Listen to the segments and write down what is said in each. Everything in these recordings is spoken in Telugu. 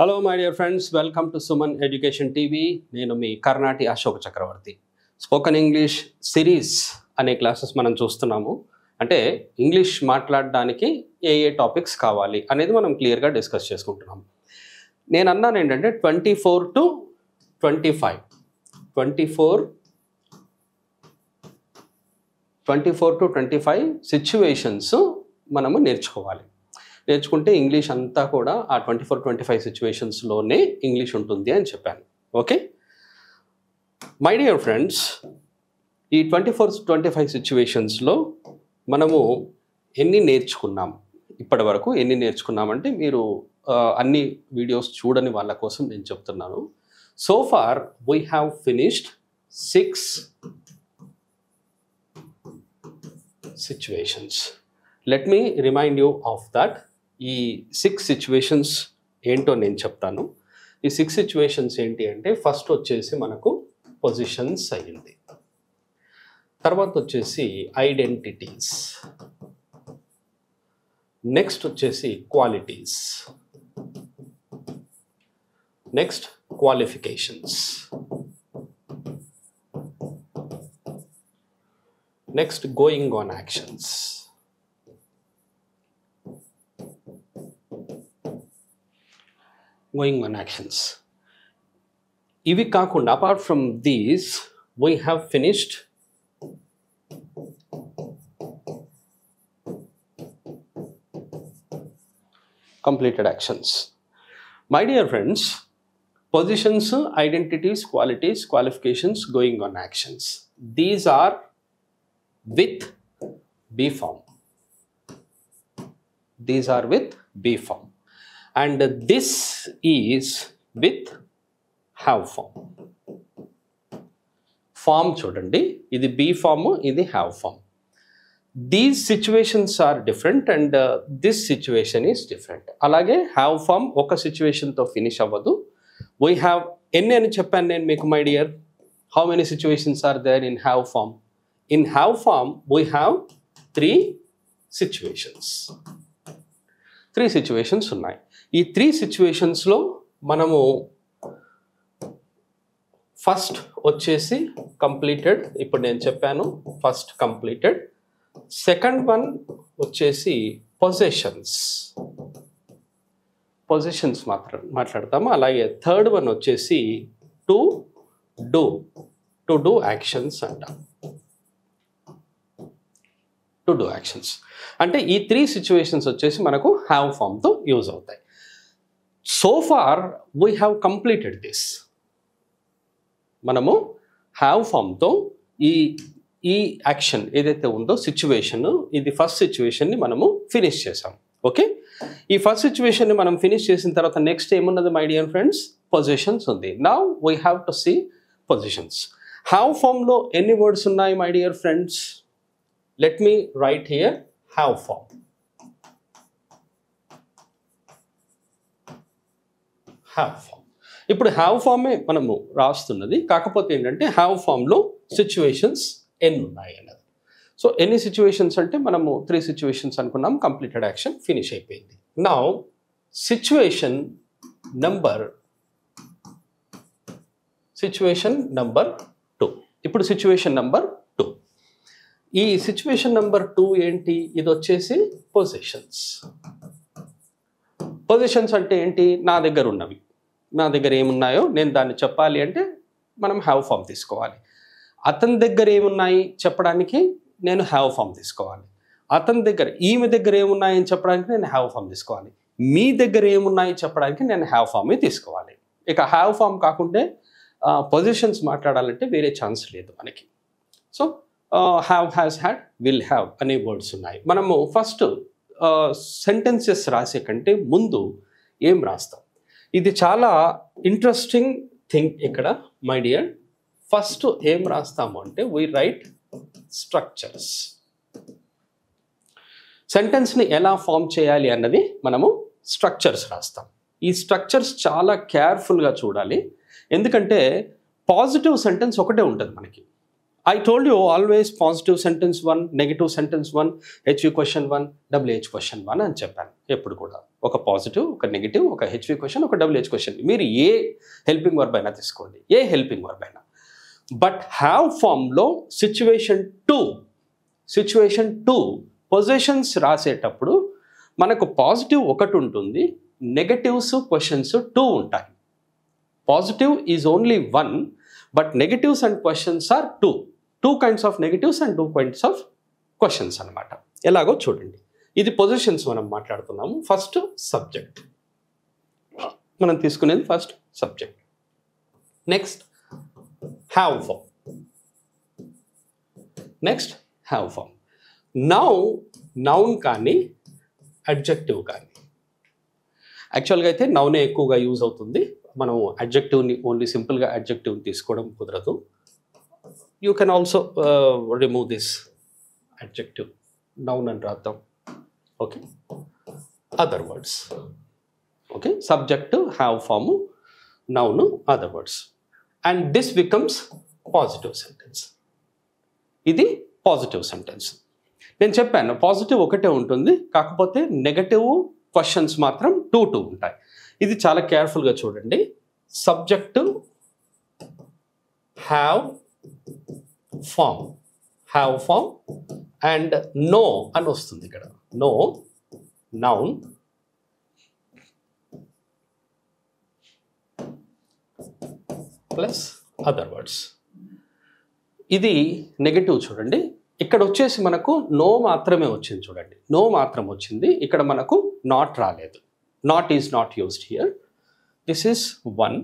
Hello my dear friends, welcome to Suman Education TV. నేను మీ కర్ణాటి అశోక్ చక్రవర్తి. స్పోకెన్ ఇంగ్లీష్ సిరీస్ అనే క్లాసెస్ మనం చూస్తున్నాము. అంటే ఇంగ్లీష్ మాట్లాడడానికి ఏ టాపిక్స్ కావాలి అనేది మనం క్లియర్గా డిస్కస్ చేసుకుంటున్నాం. నేను అన్నాను ఏంటంటే 24 to 25 సిచ్యువేషన్స్ మనము నేర్చుకుంటే ఇంగ్లీష్ అంతా కూడా ఆ 24-25 సిచ్యువేషన్స్లోనే ఇంగ్లీష్ ఉంటుంది అని చెప్పాను. ఓకే మై డియర్ ఫ్రెండ్స్, ఈ 24-25 సిచ్యువేషన్స్లో మనము ఎన్ని నేర్చుకున్నాం ఇప్పటి వరకు? ఎన్ని నేర్చుకున్నామంటే మీరు అన్ని వీడియోస్ చూడని వాళ్ళ కోసం నేను చెప్తున్నాను. So far we have finished 6 situations. Let me remind you of that. ఈ 6 సిచ్యువేషన్స్ ఏంటో నేను చెప్తాను. ఈ 6 సిచ్యువేషన్స్ ఏంటి అంటే, ఫస్ట్ వచ్చేసి మనకు పొజిషన్స్ అయ్యింది, తర్వాత వచ్చేసి ఐడెంటిటీస్, నెక్స్ట్ వచ్చేసి qualities, next qualifications, next going on actions, ఇవి కాకుండా apart from these we have finished completed actions. My dear friends, positions, identities, qualities, qualifications, going on actions, these are with B form. These are with B form. And this is with have form. Form చూడండి, ఇది B form, ఇది have form. These situations are different and this situation is different. అలాగే have form ఒక సిచ్యువేషన్తో ఫినిష్ అవ్వదు. We have ఎన్ని అని చెప్పాను నేను మీకు my dear? How many situations are there in have form? In have form we have 3 situations. 3 situations ఉన్నాయి. ఈ 3 సిచ్యువేషన్స్లో మనము ఫస్ట్ వచ్చేసి కంప్లీటెడ్, ఇప్పుడు నేను చెప్పాను ఫస్ట్ కంప్లీటెడ్. సెకండ్ వన్ వచ్చేసి పొజిషన్స్ మాట్లాడతాము. అలాగే థర్డ్ వన్ వచ్చేసి టు డూ యాక్షన్స్ అంటాం. టు డూ యాక్షన్స్ అంటే ఈ 3 సిచ్యువేషన్స్ వచ్చేసి మనకు హ్యావ్ ఫామ్తో యూజ్ అవుతాయి. So far we have completed this. మనము హ్యావ్ ఫామ్తో ఈ యాక్షన్ ఏదైతే ఉందో సిచ్యువేషన్, ఇది ఫస్ట్ సిచ్యువేషన్ని మనము ఫినిష్ చేసాం. ఓకే, ఈ ఫస్ట్ సిచ్యువేషన్ని మనం ఫినిష్ చేసిన తర్వాత నెక్స్ట్ ఏమున్నది మై డియర్ ఫ్రెండ్స్? పొజిషన్స్ ఉంది. Now we have to see positions. Have ఫామ్లో ఎన్ని వర్డ్స్ ఉన్నాయి my dear friends? Let me write here have form. ఇప్పుడు హ్యావ్ ఫామే మనము రాస్తున్నది, కాకపోతే ఏంటంటే హ్యావ్ ఫామ్లో సిచ్యువేషన్స్ ఎన్ని ఉన్నాయి అన్నది. సో ఎన్ని సిచ్యువేషన్స్ అంటే మనము 3 సిచ్యువేషన్స్ అనుకున్నాం, కంప్లీటెడ్ యాక్షన్ ఫినిష్ అయిపోయింది. Now situation number 2. ఇప్పుడు సిచ్యువేషన్ నెంబర్ 2. ఈ సిచ్యువేషన్ నెంబర్ 2 ఏంటి? ఇది వచ్చేసి పొజిషన్స్ అంటే ఏంటి? నా దగ్గర ఉన్నవి, నా దగ్గర ఏమున్నాయో నేను దాన్ని చెప్పాలి అంటే మనం హ్యావ్ ఫామ్ తీసుకోవాలి. అతని దగ్గర ఏమున్నాయి చెప్పడానికి నేను హ్యావ్ ఫామ్ తీసుకోవాలి. అతని దగ్గర, ఈమె దగ్గర ఏమున్నాయని చెప్పడానికి నేను హ్యావ్ ఫామ్ తీసుకోవాలి. మీ దగ్గర ఏమున్నాయి చెప్పడానికి నేను హ్యావ్ ఫామే తీసుకోవాలి. ఇక హ్యావ్ ఫామ్ కాకుంటే పొజిషన్స్ మాట్లాడాలంటే వేరే ఛాన్స్ లేదు మనకి. So have, has, had, will have అనే వర్డ్స్ ఉన్నాయి. మనము ఫస్ట్ సెంటెన్సెస్ రాసే కంటే ముందు ఏం రాస్తాం? ఇది చాలా ఇంట్రెస్టింగ్ థింగ్ ఇక్కడ మై డియర్. ఫస్ట్ ఏం రాస్తాము అంటే వీ రైట్ స్ట్రక్చర్స్. సెంటెన్స్ని ఎలా ఫామ్ చేయాలి అన్నది మనము స్ట్రక్చర్స్ రాస్తాం. ఈ స్ట్రక్చర్స్ చాలా కేర్ఫుల్గా చూడాలి, ఎందుకంటే పాజిటివ్ సెంటెన్స్ ఒకటే ఉంటుంది మనకి. I told you always positive sentence 1, negative sentence 1, HV question 1, WH question 1 అని చెప్పాను ఎప్పుడు కూడా. ఒక పాజిటివ్, ఒక నెగిటివ్, ఒక హెచ్వి క్వశ్చన్, ఒక డబ్ల్యూహెచ్ క్వశ్చన్. మీరు ఏ హెల్పింగ్ వర్బ్ అయినా తీసుకోండి, ఏ హెల్పింగ్ వర్బ్ అయినా. బట్ హ్యావ్ ఫామ్లో సిచ్యువేషన్ టూ పొజిషన్స్ రాసేటప్పుడు మనకు పాజిటివ్ ఒకటి ఉంటుంది, నెగటివ్స్ క్వశ్చన్స్ 2 ఉంటాయి. Positive is only 1, but negatives and questions are 2 kinds of negatives and 2 kinds of questions అనమాట. ఎలాగో చూడండి. ఇది పొజిషన్స్ మనం మాట్లాడుతున్నాము. ఫస్ట్ సబ్జెక్ట్, మనం తీసుకునేది first subject. Next have form. Next have form. Noun కానీ అడ్జెక్టివ్ కానీ, యాక్చువల్గా అయితే నౌనే ఎక్కువగా యూజ్ అవుతుంది. మనం అడ్జెక్టివ్ని ఓన్లీ సింపుల్గా అడ్జెక్టివ్ తీసుకోవడం కుదరదు. You can also remove this adjective, noun అని రాద్దాం. Okay, other words. Okay, subject, have form, noun, other words. And this becomes positive sentence. ఇది పాజిటివ్ సెంటెన్స్. నేను చెప్పాను పాజిటివ్ ఒకటే ఉంటుంది, కాకపోతే నెగటివ్ క్వశ్చన్స్ మాత్రం 2 ఉంటాయి. ఇది చాలా కేర్ఫుల్గా చూడండి. Subject have form and no అని వస్తుంది ఇక్కడ. No, noun, plus other words. ఇది నెగటివ్ చూడండి. ఇక్కడ వచ్చేసి మనకు నో మాత్రమే వచ్చింది చూడండి. నో మాత్రం వచ్చింది, ఇక్కడ మనకు నాట్ రాలేదు. Not is not used here. This is 1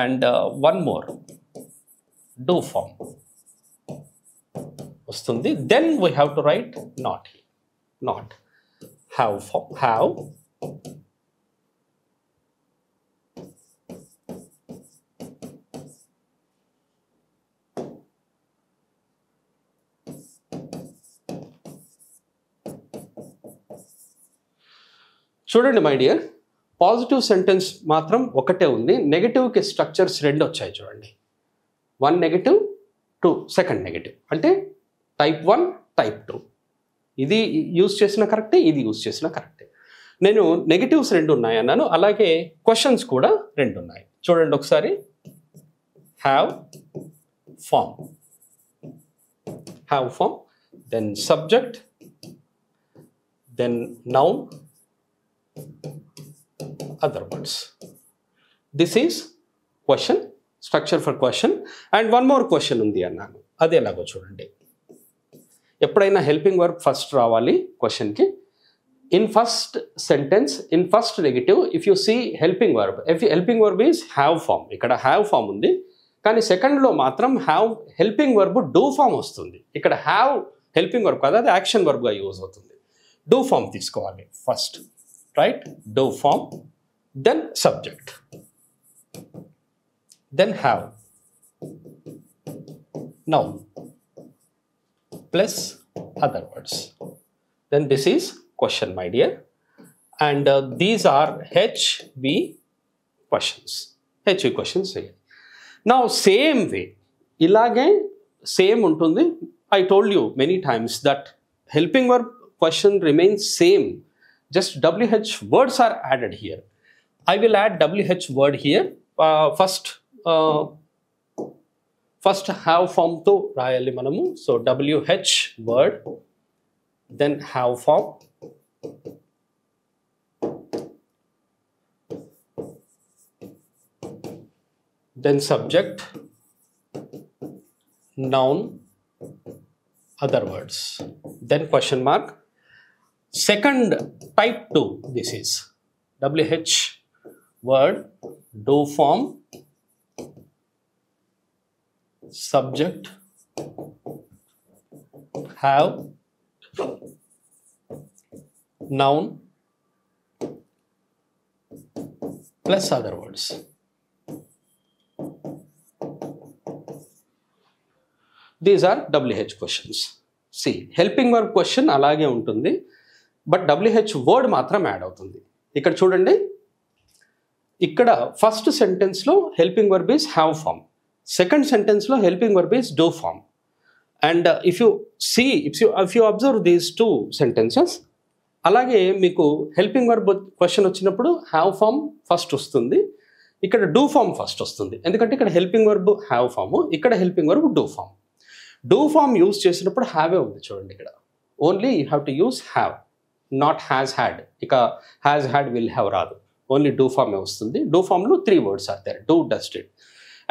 and 1 more do form వస్తుంది. Then we have to write not. Have form, have చూడండి మై డియర్, పాజిటివ్ సెంటెన్స్ మాత్రం ఒకటే ఉంది, నెగటివ్కి స్ట్రక్చర్స్ 2 వచ్చాయి చూడండి. 1 నెగటివ్, 2 సెకండ్ నెగటివ్. అంటే టైప్ 1, టైప్ 2. ఇది యూజ్ చేసిన కరెక్టే, ఇది యూజ్ చేసిన కరెక్టే. నేను నెగటివ్స్ 2 ఉన్నాయి అన్నాను, అలాగే క్వశ్చన్స్ కూడా 2 ఉన్నాయి. చూడండి ఒకసారి. Have form, then subject, then noun, other words. This is question, structure for question, and 1 more question ఉంది అన్నాను. అది ఎలాగో చూడండి. ఎప్పుడైనా హెల్పింగ్ వర్బ్ ఫస్ట్ రావాలి క్వశ్చన్కి. In first sentence, in first negative, if you see helping verb, helping verb is have form. ఇక్కడ హ్యావ్ ఫామ్ ఉంది, కానీ సెకండ్లో మాత్రం హెల్పింగ్ వర్బ్ డూ ఫామ్ వస్తుంది. ఇక్కడ హ్యావ్ హెల్పింగ్ వర్బ్ కాదు, అది యాక్షన్ వర్బ్గా యూజ్ అవుతుంది. డూ ఫామ్ తీసుకోవాలి first, right? Do form, then subject, then have, noun, plus other words. Then this is question, my dear, and these are HV questions. HV questions. Now same way, ilage same untundi. I told you many times that helping verb question remains same, just WH words are added here. I will add WH word here. First have form to rayali manamu. So WH word, then have form, then subject, noun, other words, then question mark. Second type 2, this is WH word, do form, subject, have, noun, plus other words. These are WH questions. See, helping verb question అలాగే ఉంటుంది, బట్ WH వర్డ్ మాత్రం యాడ్ అవుతుంది. ఇక్కడ చూడండి, ఇక్కడ ఫస్ట్ సెంటెన్స్లో helping verb is have form, second సెంటెన్స్లో helping verb is do form. And if you observe these 2 sentences, అలాగే మీకు హెల్పింగ్ వర్బ్ క్వశ్చన్ వచ్చినప్పుడు హ్యావ్ ఫామ్ ఫస్ట్ వస్తుంది, ఇక్కడ డూ ఫామ్ ఫస్ట్ వస్తుంది. ఎందుకంటే ఇక్కడ హెల్పింగ్ వర్బ్ హ్యావ్ ఫామ్, ఇక్కడ helping verb do form. Do form use చేసినప్పుడు హ్యావే ఉంది చూడండి, ఇక్కడ only you have to use have, not has had. ఇక హ్యాస్ హ్యాడ్ విల్ హ్యావ్ రాదు, ఓన్లీ డూ ఫామే వస్తుంది. డూ ఫామ్లో 3 words are there, do, does, did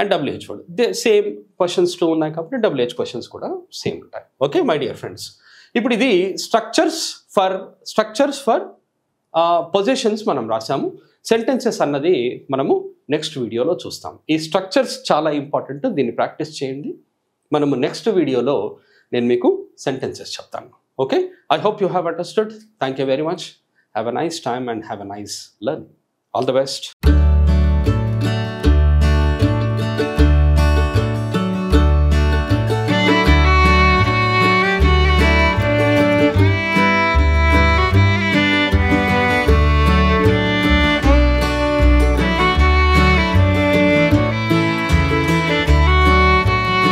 and WH word. Same questions 2 ఉన్నాయి కాబట్టి WH క్వశ్చన్స్ కూడా సేమ్ ఉంటాయి. ఓకే మై డియర్ ఫ్రెండ్స్, ఇప్పుడు ఇది స్ట్రక్చర్స్ ఫర్ పొజిషన్స్ మనం రాసాము. సెంటెన్సెస్ అన్నది మనము నెక్స్ట్ వీడియోలో చూస్తాం. ఈ స్ట్రక్చర్స్ చాలా ఇంపార్టెంట్, దీన్ని ప్రాక్టీస్ చేయండి. మనము నెక్స్ట్ వీడియోలో నేను మీకు సెంటెన్సెస్ చెప్తాను. Okay, I hope you have understood. Thank you very much. Have a nice time and have a nice learning. All the best.